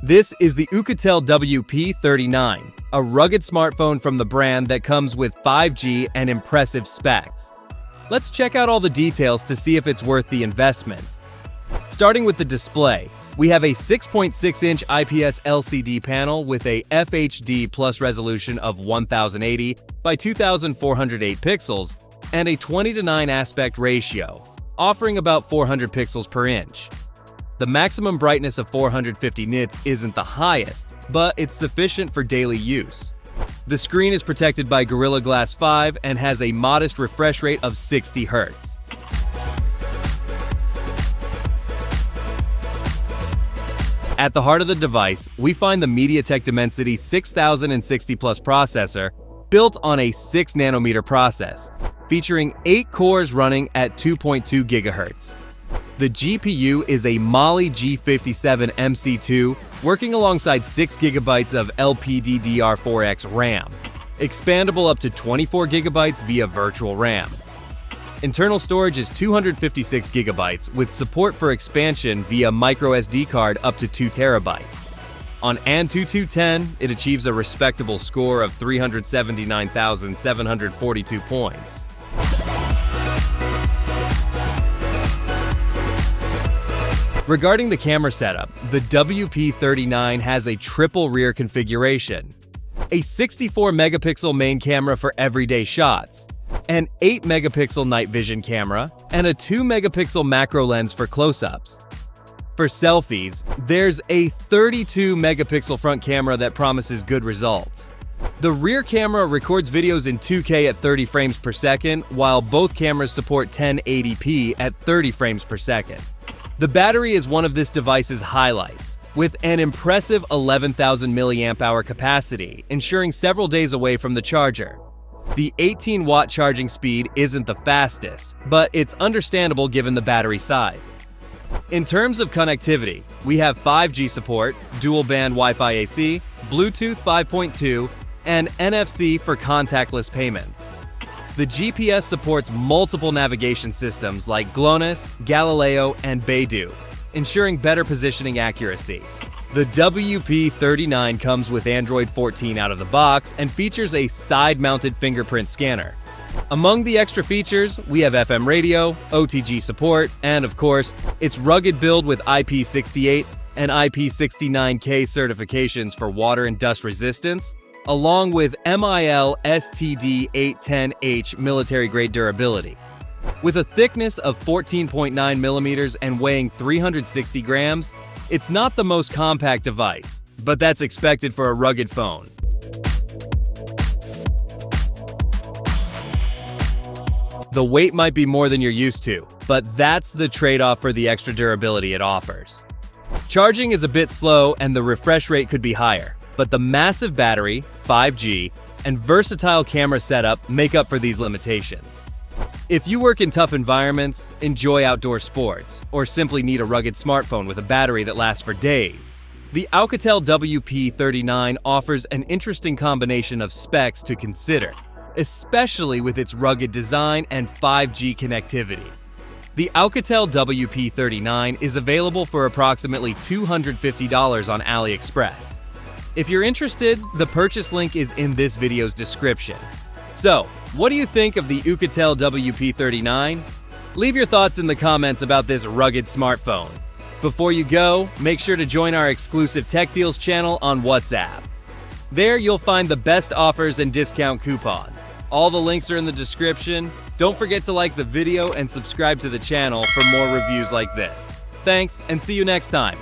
This is the Oukitel WP39, a rugged smartphone from the brand that comes with 5G and impressive specs. Let's check out all the details to see if it's worth the investment. Starting with the display, we have a 6.6-inch IPS LCD panel with a FHD plus resolution of 1080 by 2408 pixels and a 20:9 aspect ratio, offering about 400 pixels per inch. The maximum brightness of 450 nits isn't the highest, but it's sufficient for daily use. The screen is protected by Gorilla Glass 5 and has a modest refresh rate of 60 Hz. At the heart of the device, we find the MediaTek Dimensity 6060 Plus processor built on a 6nm process, featuring 8 cores running at 2.2 GHz. The GPU is a Mali G57 MC2 working alongside 6 GB of LPDDR4X RAM, expandable up to 24 GB via virtual RAM. Internal storage is 256 GB with support for expansion via microSD card up to 2 TB. On AnTuTu 10, it achieves a respectable score of 379,742 points. Regarding the camera setup, the WP39 has a triple rear configuration, a 64-megapixel main camera for everyday shots, an 8-megapixel night vision camera, and a 2-megapixel macro lens for close-ups. For selfies, there's a 32-megapixel front camera that promises good results. The rear camera records videos in 2K at 30 frames per second, while both cameras support 1080p at 30 frames per second. The battery is one of this device's highlights, with an impressive 11,000 mAh capacity, ensuring several days away from the charger. The 18-watt charging speed isn't the fastest, but it's understandable given the battery size. In terms of connectivity, we have 5G support, dual-band Wi-Fi AC, Bluetooth 5.2, and NFC for contactless payments. The GPS supports multiple navigation systems like GLONASS, Galileo, and Beidou, ensuring better positioning accuracy. The WP39 comes with Android 14 out of the box and features a side-mounted fingerprint scanner. Among the extra features, we have FM radio, OTG support, and of course, its rugged build with IP68 and IP69K certifications for water and dust resistance, along with MIL STD 810H military-grade durability. With a thickness of 14.9 millimeters and weighing 360 grams, it's not the most compact device, but that's expected for a rugged phone. The weight might be more than you're used to, but that's the trade-off for the extra durability it offers. Charging is a bit slow and the refresh rate could be higher, but the massive battery, 5G, and versatile camera setup make up for these limitations. If you work in tough environments, enjoy outdoor sports, or simply need a rugged smartphone with a battery that lasts for days, the Oukitel WP39 offers an interesting combination of specs to consider, especially with its rugged design and 5G connectivity. The Oukitel WP39 is available for approximately $250 on AliExpress. If you're interested, the purchase link is in this video's description. So, what do you think of the Oukitel WP39? Leave your thoughts in the comments about this rugged smartphone. Before you go, make sure to join our exclusive Tech Deals channel on WhatsApp. There you'll find the best offers and discount coupons. All the links are in the description. Don't forget to like the video and subscribe to the channel for more reviews like this. Thanks, and see you next time.